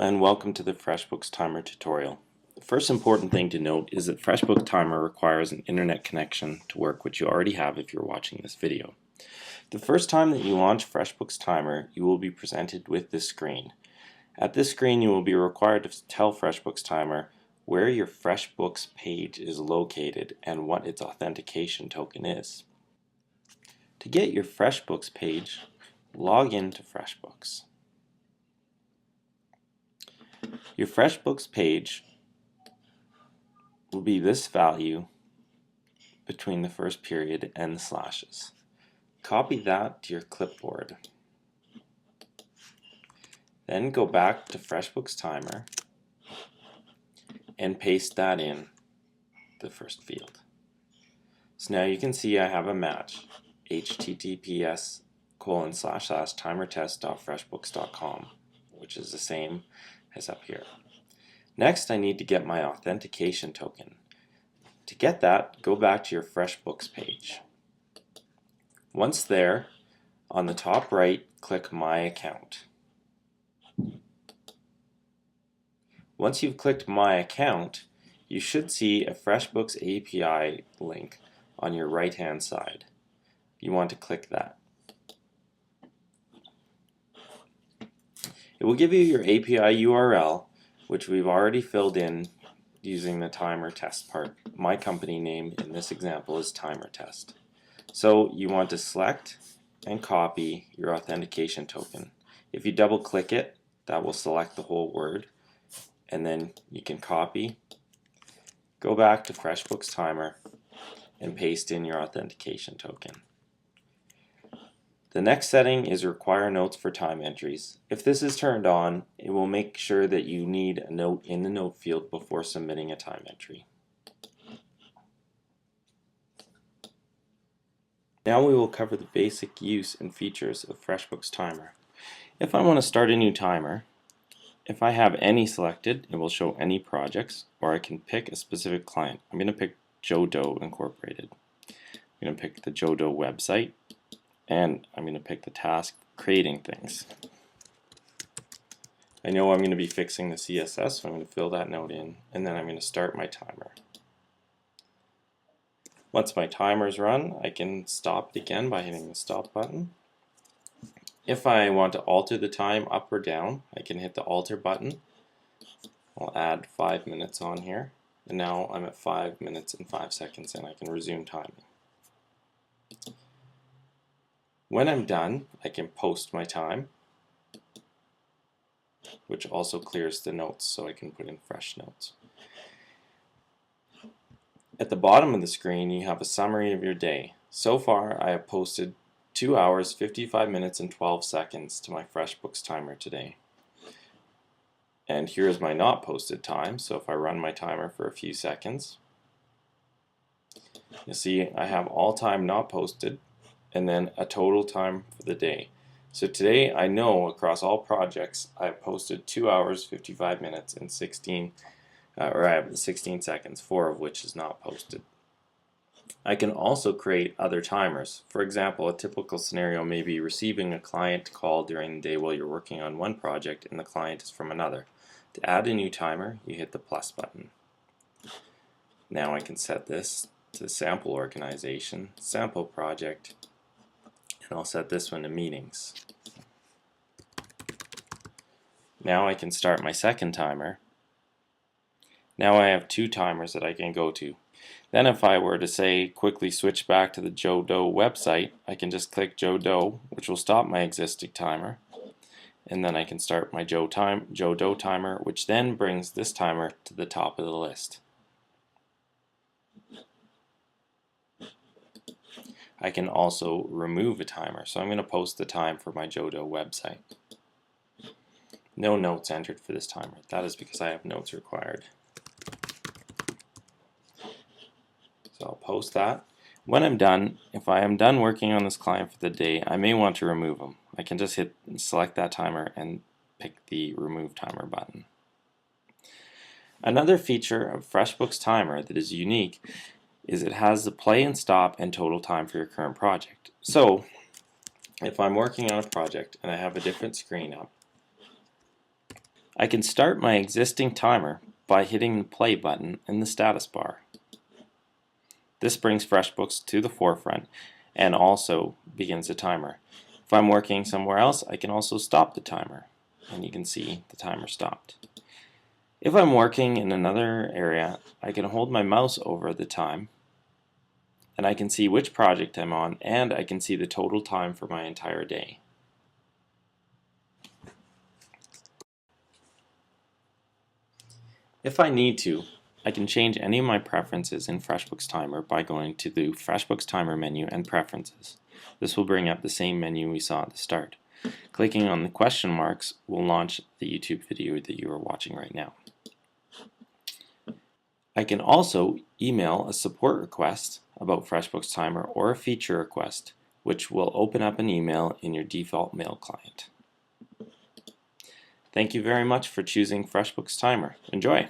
And welcome to the FreshBooks Timer tutorial. The first important thing to note is that FreshBooks Timer requires an internet connection to work, which you already have if you're watching this video. The first time that you launch FreshBooks Timer, you will be presented with this screen. At this screen, you will be required to tell FreshBooks Timer where your FreshBooks page is located and what its authentication token is. To get your FreshBooks page, log into FreshBooks. Your FreshBooks page will be this value between the first period and the slashes. Copy that to your clipboard. Then go back to FreshBooks Timer and paste that in the first field. So now you can see I have a match, https://timertest.freshbooks.com, which is the same as up here. Next, I need to get my authentication token. To get that, go back to your FreshBooks page. Once there, on the top right, click My Account. Once you've clicked My Account, you should see a FreshBooks API link on your right-hand side. You want to click that. It will give you your API URL, which we've already filled in using the timer test part. My company name in this example is Timer Test. So you want to select and copy your authentication token. If you double click it, that will select the whole word, and then you can copy, go back to FreshBooks Timer, and paste in your authentication token. The next setting is require notes for time entries. If this is turned on, it will make sure that you need a note in the note field before submitting a time entry. Now we will cover the basic use and features of FreshBooks Timer. If I want to start a new timer, if I have any selected, it will show any projects, or I can pick a specific client. I'm going to pick Joe Doe Incorporated. I'm going to pick the Joe Doe website, and I'm going to pick the task creating things. I know I'm going to be fixing the CSS, so I'm going to fill that note in, and then I'm going to start my timer. Once my timer's run, I can stop it again by hitting the stop button. If I want to alter the time up or down, I can hit the alter button. I'll add 5 minutes on here, and now I'm at 5 minutes and 5 seconds, and I can resume timing. When I'm done, I can post my time, which also clears the notes so I can put in fresh notes. At the bottom of the screen, you have a summary of your day. So far, I have posted 2 hours, 55 minutes, and 12 seconds to my FreshBooks Timer today. And here is my not posted time, so if I run my timer for a few seconds, you'll see I have all time not posted, and then a total time for the day. So today I know across all projects I have posted 2 hours, 55 minutes, and 16 seconds, 4 of which is not posted. I can also create other timers. For example, a typical scenario may be receiving a client call during the day while you're working on one project and the client is from another. To add a new timer, you hit the plus button. Now I can set this to sample organization, sample project, and I'll set this one to meetings. Now I can start my second timer. Now I have 2 timers that I can go to. Then if I were to say quickly switch back to the Joe Doe website, I can just click Joe Doe, which will stop my existing timer, and then I can start my Joe Doe timer, which then brings this timer to the top of the list. I can also remove a timer, so I'm going to post the time for my Joe Doe website. No notes entered for this timer. That is because I have notes required. So I'll post that. When I'm done, if I am done working on this client for the day, I may want to remove them. I can just select that timer and pick the Remove Timer button. Another feature of FreshBooks Timer that is unique is it has the play and stop and total time for your current project. So if I'm working on a project and I have a different screen up, I can start my existing timer by hitting the play button in the status bar. This brings FreshBooks to the forefront and also begins a timer. If I'm working somewhere else, I can also stop the timer, and you can see the timer stopped. If I'm working in another area, I can hold my mouse over the time, and I can see which project I'm on, and I can see the total time for my entire day. If I need to, I can change any of my preferences in FreshBooks Timer by going to the FreshBooks Timer menu and Preferences. This will bring up the same menu we saw at the start. Clicking on the question marks will launch the YouTube video that you are watching right now. I can also email a support request about FreshBooks Timer or a feature request, which will open up an email in your default mail client. Thank you very much for choosing FreshBooks Timer. Enjoy!